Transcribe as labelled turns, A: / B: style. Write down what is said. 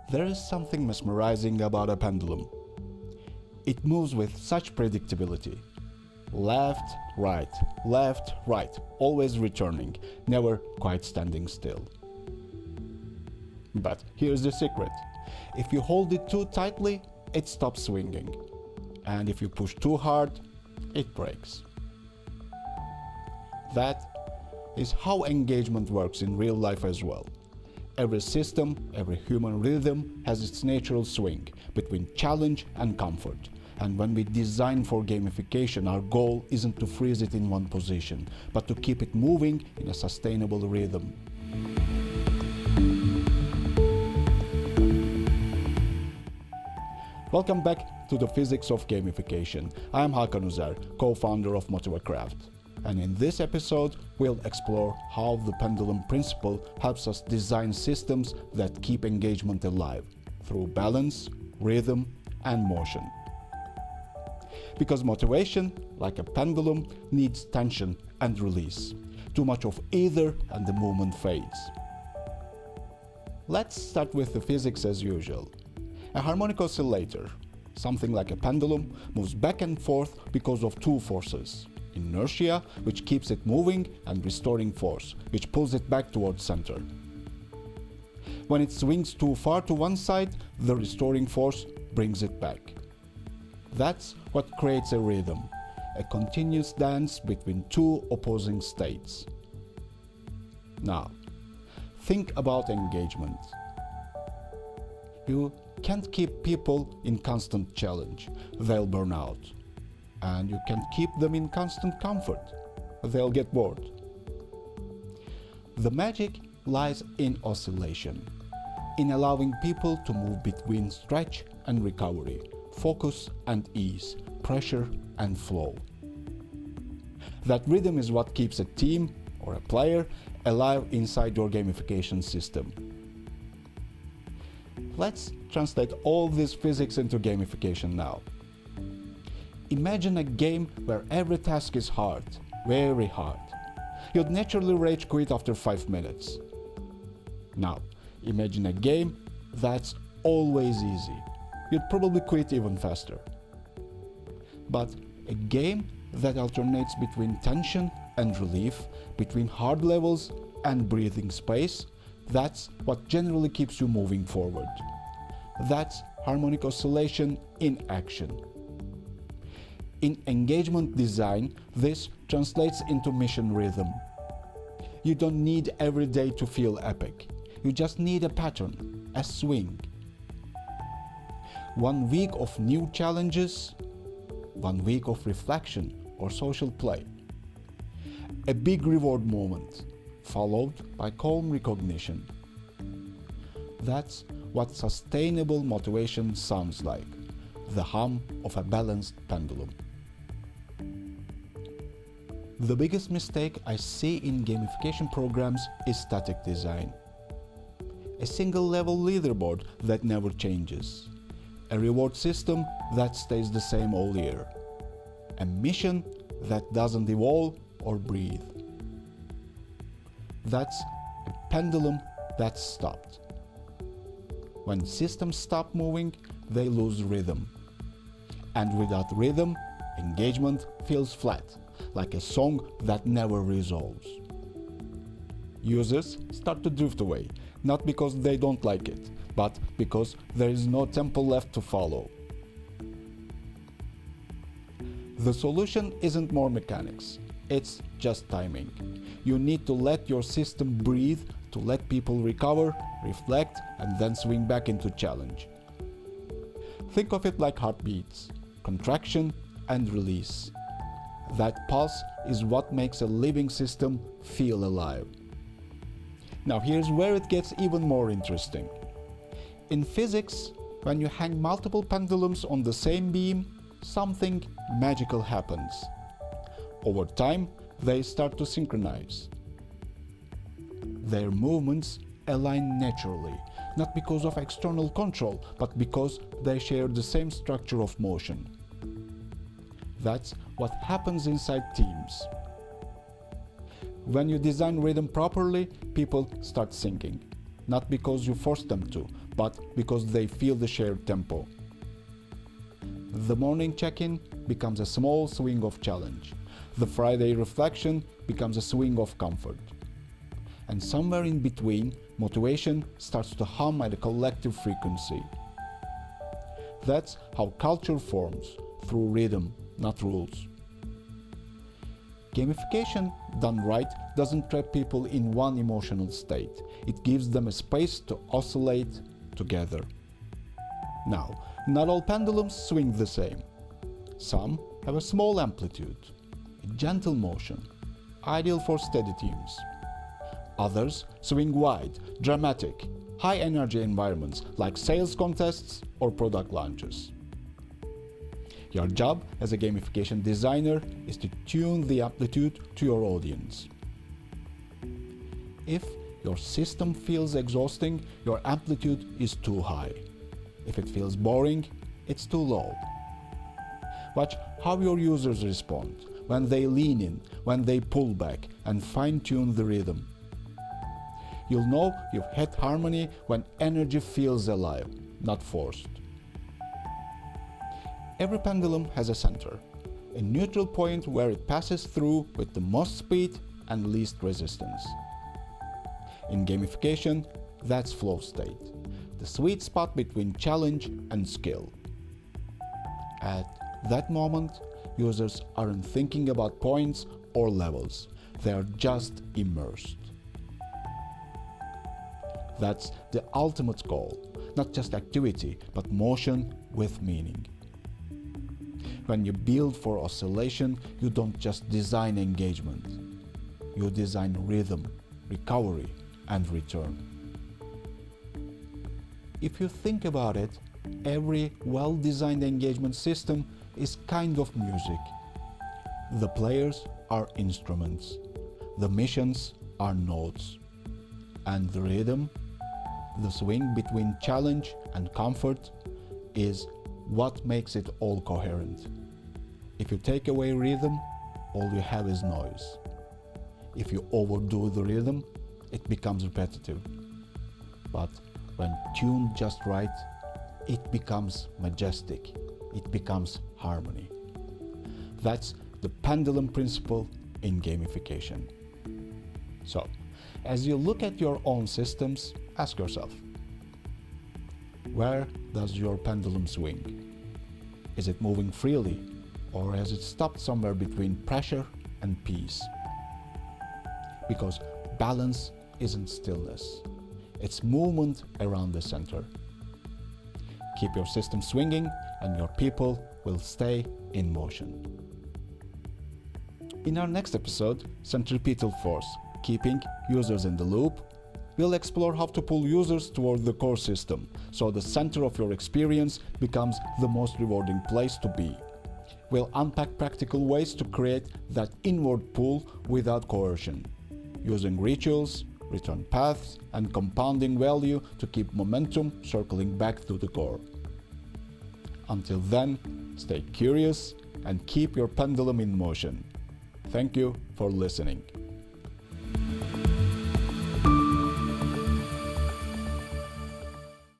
A: There is something mesmerizing about a pendulum. It moves with such predictability. Left, right, always returning, never quite standing still. But here's the secret. If you hold it too tightly, it stops swinging. And if you push too hard, it breaks. That is how engagement works in real life as well. Every system, every human rhythm has its natural swing between challenge and comfort. And when we design for gamification, our goal isn't to freeze it in one position, but to keep it moving in a sustainable rhythm. Welcome back to the Physics of Gamification. I am Hakan Uzer, co-founder of Motivacraft. And in this episode, we'll explore how the pendulum principle helps us design systems that keep engagement alive through balance, rhythm, and motion. Because motivation, like a pendulum, needs tension and release. Too much of either and the movement fades. Let's start with the physics as usual. A harmonic oscillator, something like a pendulum, moves back and forth because of two forces. Inertia, which keeps it moving, and restoring force, which pulls it back towards center. When it swings too far to one side, the restoring force brings it back. That's what creates a rhythm, a continuous dance between two opposing states. Now, think about engagement. You can't keep people in constant challenge, they'll burn out. And you can't keep them in constant comfort, they'll get bored. The magic lies in oscillation, in allowing people to move between stretch and recovery, focus and ease, pressure and flow. That rhythm is what keeps a team or a player alive inside your gamification system. Let's translate all this physics into gamification now. Imagine a game where every task is hard, very hard. You'd naturally rage quit after 5 minutes. Now, imagine a game that's always easy. You'd probably quit even faster. But a game that alternates between tension and relief, between hard levels and breathing space, that's what generally keeps you moving forward. That's harmonic oscillation in action. In engagement design, this translates into mission rhythm. You don't need every day to feel epic. You just need a pattern, a swing. 1 week of new challenges, 1 week of reflection or social play. A big reward moment, followed by calm recognition. That's what sustainable motivation sounds like, the hum of a balanced pendulum. The biggest mistake I see in gamification programs is static design. A single level leaderboard that never changes. A reward system that stays the same all year. A mission that doesn't evolve or breathe. That's a pendulum that's stopped. When systems stop moving, they lose rhythm. And without rhythm, engagement feels flat, like a song that never resolves. Users start to drift away, not because they don't like it, but because there is no tempo left to follow. The solution isn't more mechanics, it's just timing. You need to let your system breathe, to let people recover, reflect, and then swing back into challenge. Think of it like heartbeats, contraction and release. That pulse is what makes a living system feel alive. Now here's where it gets even more interesting. In physics, when you hang multiple pendulums on the same beam, something magical happens. Over time, they start to synchronize. Their movements align naturally, not because of external control, but because they share the same structure of motion. That's what happens inside teams. When you design rhythm properly, people start syncing, not because you force them to, but because they feel the shared tempo. The morning check-in becomes a small swing of challenge. The Friday reflection becomes a swing of comfort. And somewhere in between, motivation starts to hum at a collective frequency. That's how culture forms, through rhythm, not rules. Gamification, done right, doesn't trap people in one emotional state. It gives them a space to oscillate together. Now, not all pendulums swing the same. Some have a small amplitude, a gentle motion, ideal for steady teams. Others swing wide, dramatic, high-energy environments like sales contests or product launches. Your job as a gamification designer is to tune the amplitude to your audience. If your system feels exhausting, your amplitude is too high. If it feels boring, it's too low. Watch how your users respond, when they lean in, when they pull back, and fine-tune the rhythm. You'll know you've hit harmony when energy feels alive, not forced. Every pendulum has a center, a neutral point where it passes through with the most speed and least resistance. In gamification, that's flow state, the sweet spot between challenge and skill. At that moment, users aren't thinking about points or levels, they are just immersed. That's the ultimate goal, not just activity, but motion with meaning. When you build for oscillation, you don't just design engagement. You design rhythm, recovery, and return. If you think about it, every well-designed engagement system is kind of music. The players are instruments, the missions are notes, and the rhythm, the swing between challenge and comfort, is what makes it all coherent. If you take away rhythm, all you have is noise. If you overdo the rhythm, it becomes repetitive. But when tuned just right, it becomes majestic. It becomes harmony. That's the pendulum principle in gamification. So, as you look at your own systems, ask yourself, where does your pendulum swing? Is it moving freely, or has it stopped somewhere between pressure and peace? Because balance isn't stillness, it's movement around the center. Keep your system swinging and your people will stay in motion. In our next episode, Centripetal Force, Keeping Users in the Loop, we'll explore how to pull users toward the core system, so the center of your experience becomes the most rewarding place to be. We'll unpack practical ways to create that inward pull without coercion, using rituals, return paths, and compounding value to keep momentum circling back to the core. Until then, stay curious and keep your pendulum in motion. Thank you for listening.